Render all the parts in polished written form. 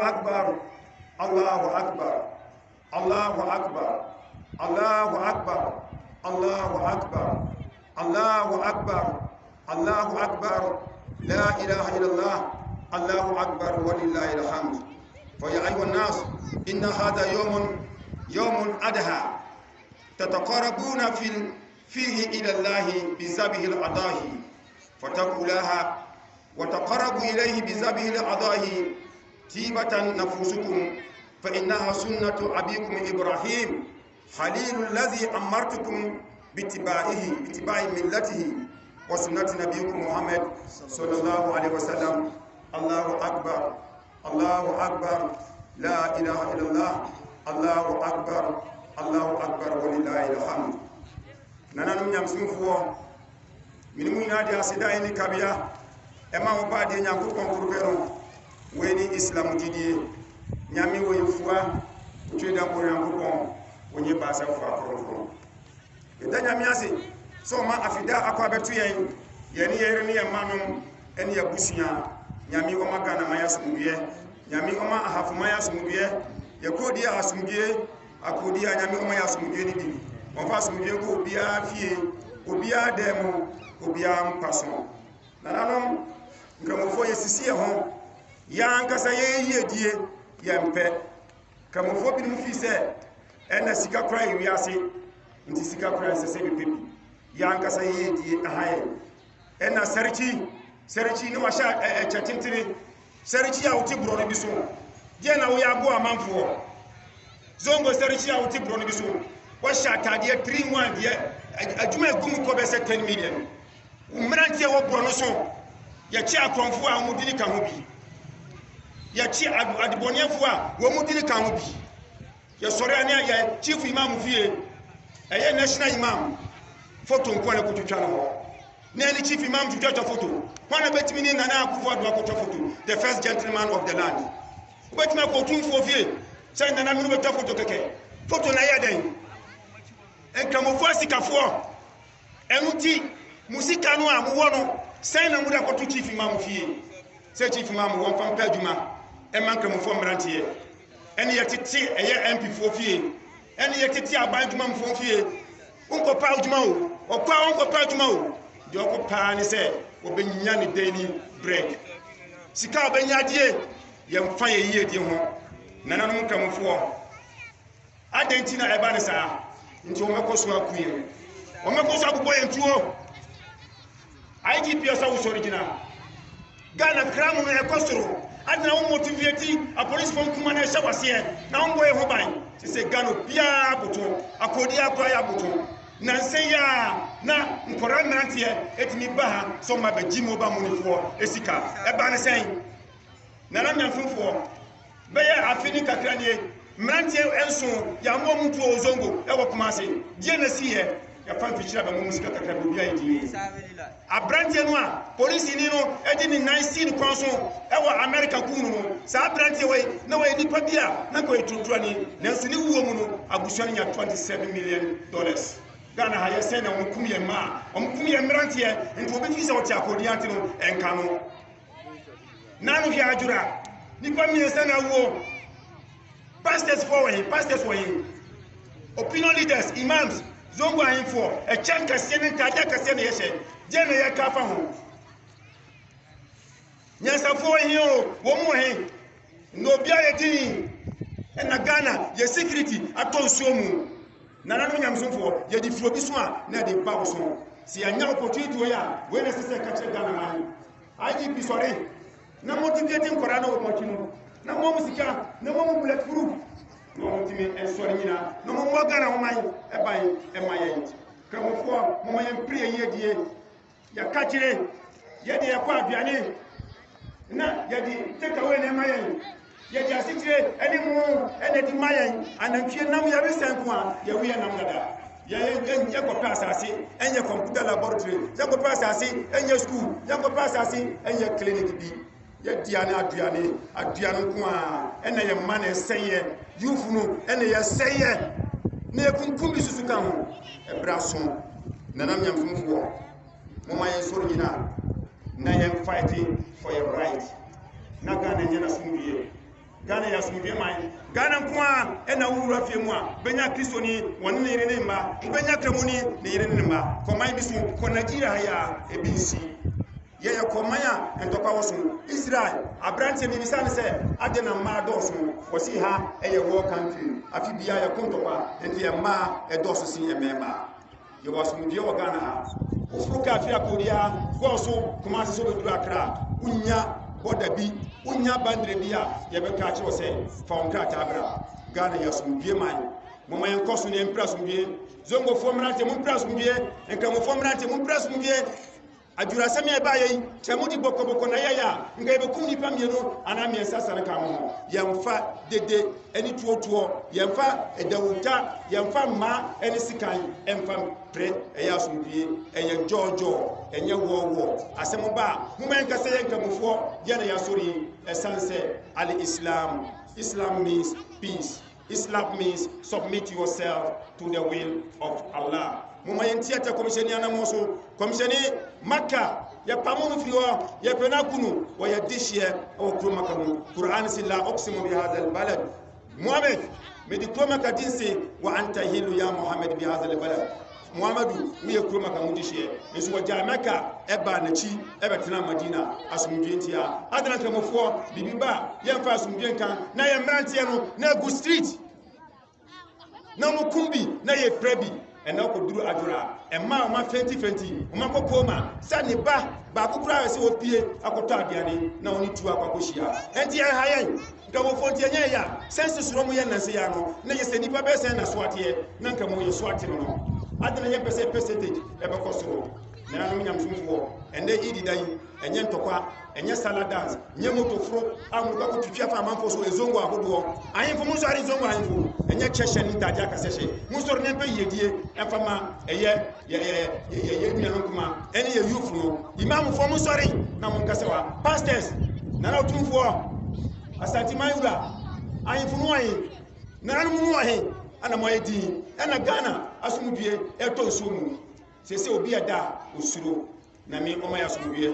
أكبر الله أكبر الله أكبر الله أكبر الله أكبر الله أكبر الله أكبر لا إله إلا الله الله أكبر ولله الحمد. فيا أيها الناس إن هذا يوم أضحى تتقربون فيه إلى الله بذبح الأضاحي فاتقوا الله وتقربوا إليه بذبح الأضاحي طيبة نفوسكم فإنها سنة أبيكم إبراهيم خليل الذي أمرتكم باتباع ملته وسنة نبيكم محمد صلى الله عليه وسلم. الله أكبر الله أكبر لا إله إلا الله الله أكبر الله أكبر ولله الحمد. نانم يمسون فو من منادي أسداء كبيرة أما وبعد ينقل كونكورو وين إسلام جدي nyami wo yefua utweda ko yankopon onye basa fo akoro eda nyami ase so ma afida akwa betu yen yeni yere ne yamanom ene yabusia nyami o magana maya sumbiye nyami o ma ahafu maya sumbiye yakodi asumbiye akodi nyami o maya sumbiye ni bi on fa sumbiye ko bia fie obia demo obia mpaso nananom nkamofo yesisi ho ya ankasa ye die yempe kamofo bi mu fi se ena sika kra yiase nti sika kra se pepi ya ankasa ye die ahaye ena serichi ni washa chatintiri serichi ya uti bro no biso je na wo ya bo amanfo zongo serichi ya uti bro no biso washa tade 3-1 die adwuma egum ko be se 10 million umrantie wo bro no so ya chi akonfo a mu dini ka ho bi ya chi adibonefo a wo mu dini ka ho bi ya sori ani ya chief imam fie eye national imam photo nko na kututwa no na ni chief imam tutwa photo wana betimi ni nana akufo do akutwa photo the first gentleman of the land betimi ko tunfo fie sai nana mi betwa photo keke photo na ya den enkamofo asikafo enuti musika no amuwo no sai na muda ko tu chief imam fie sai chief imam won fam paduma eman kamofo mrantie ene yetiti eye mp fo fie ene yetiti abanduma mfo fie unko pa aduma o okwa unko pa aduma o de okwa ni se obenya ni daily break sika obenya die yemfa ye yie die ho nananom kamofo adentina eba ne saa nti o mekoso akuye o mekoso abubo yentuo IGP osawo original Ghana kramu na ekosoro adna wo motivate a police form kuma na shawase na ngo e ho ban ti se Ghana bia boto akodi akwa ya boto na nse ya na nkora mrantie etimi ba ha so ma ba jimo ba munifo esika e ba ne sen na na nyafufo be ya afini kakra ne mrantie enso ya mo mutu ozongo e wo kuma se die na siye ya fan fichira ba mo musika kakra bi bia yi abrantie no a police ni no edi ni 19 kwanso e wo America kunu no sa abrantie we na we nipa bia na ko etuntua ni nanso ni wuo mu no abusuan nya $27 million Ghana ha yese na omkum ye ma omkum ye mrantie nti obi fi se oti akodi ante no enka no nanu hia ajura nipa mi yese na wo pastors for him opinion leaders imams zongo ahimfo e chan kase ne ntaja kase ne yehye je ne yakafa ho nyansafo hio wo mu he no bia ye din e na Ghana ye security atonsuo mu nananom nyamsomfo ye di furo bi so a na de ba wo so si anya opportunity we ya we na sese ka che Ghana man IGP sorry na motivating kora na wo mochino na mo musika na mo bulletproof no mutimi en sorry nyina no mo Ghana wo man e ban e mayen kramofo mo mayen prie ye die ya kachire ye de yakwa aduane na ye di take away na mayen ye di asitire eni mu ene di mayen anantwie nam ya besanku a ye wi nam dada ye ko pass asase enye computer laboratory ye ko pass asase enye school ye ko pass asase enye clinic bi ye di ana aduane ko a ene ye man eseye youth no ene ye seye na ekunkum bi susu kan ho e braso nanam nyamfumfo mo mayen soro nyina na ye fighting for your right na Ghana nyana sumbiye Ghana ya asomdwe man Ghana nko a ɛna wura fie mu a benya kristoni wɔne ne yere ne mma benya kramoni ne yere ne mma kɔman bi so kɔ Nigeria ya ebi nsi yɛyɛ kɔman a ntɔkwa wɔ so Israel abrante bi bisa ne sɛ ade na mma dɔɔso wɔsi ha ɛyɛ war country afi bia yɛ kontɔkwa nti yɛ mma ɛdɔɔso si ɛmɛɛma yɛwɔ asomdwe wɔ Ghana ha ofuru ka afi akoria kɔɔ so Kumasi so bɛduru Accra unya boda bi unya bandre bi a yɛbɛka kyerɛ sɛ fa wɔn krataa bra Ghana yɛ asomdwe man moma yɛnkɔ so ne mpira asomdwe zongofoɔ mmerante mo mpira asomdwe nkramofoɔ mmerante mo mpira asomdwe adwurasɛm yɛ baayɛ yi kyɛ mo di bɔkɔbɔkɔ na yɛyɛ a nka yɛbɛkum nnipa mmienu anaa mmiɛnsa sane ka mo ho yɛmfa dede ɛne tuotuo yɛmfa ɛdawuta yɛmfa mmaa ɛne sikan ɛmfa pre ɛyɛ asomdwe ɛyɛ jɔɔjɔɔ ɛnyɛ wɔwɔ asɛm ba a moma yɛnka sɛ yɛ nkramofoɔ yɛne yɛasɔre ɛsiane sɛ Islam means peace. Islam means submit yourself to the will of Allah. Moma yentiata komisheni anamoso komisheni Makka ya pamono fiwa ya penakunu wa ya dishia au kroma kamu Qur'an silla uqsimu bi hadha albalad Muhammad medi kroma kadinsi wa anta hilu ya Muhammad bi hadha albalad Muhammadu wiye kroma kamu dishia yesu wa jamaka eba nachi eba tena Madina asumdwe ntia adana kramofo bibiba yemfa asumdwe kan na ye mrantie no na gu street na mukumbi na ye prebi ena ko duru adura emma ma 2020 o ma kokoma sani ba kukura se opie akoto abiane na oni tu akwakohia enti ye hayen dawo fonti enye ya sense suro mu ye nanse ya no na ye senipa be sen na soate na nka mo ye soate no adana ye percentage e be kosoro na no nyam sumfo ende idi dai enye ntokwa enye salad dance nye motofro amuka ko twitwa fa manfo so ezongo ahodo ahemfo mu so ari zongo ahemfo enye cheshe ni taja kasehye mu so ne pe yedie efama eye ye nunu kuma ene ye youth no imam fo mu sori na mu kasewa pastors na na otumfo asanti mayura ahemfo no ayi na no mu ahi ana mo edi ana Ghana asumdue eto so mu sese obi ada osuro na mi oma ya sumdue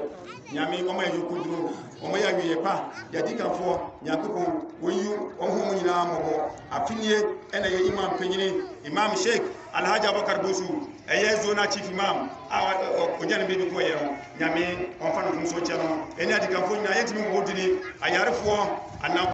nyame oma ya yokuduro oma ya wiye pa ya dikanfo nyakopon woyu ohun nyina mobo afinie ena ye imam penyini Imam Sheikh Alhaji Abubakar Bosu eye zona chief imam onyane bebi ko ye no nyame onfa no so che no eni adikanfo nyina yetimi mo wodini ayarefo ana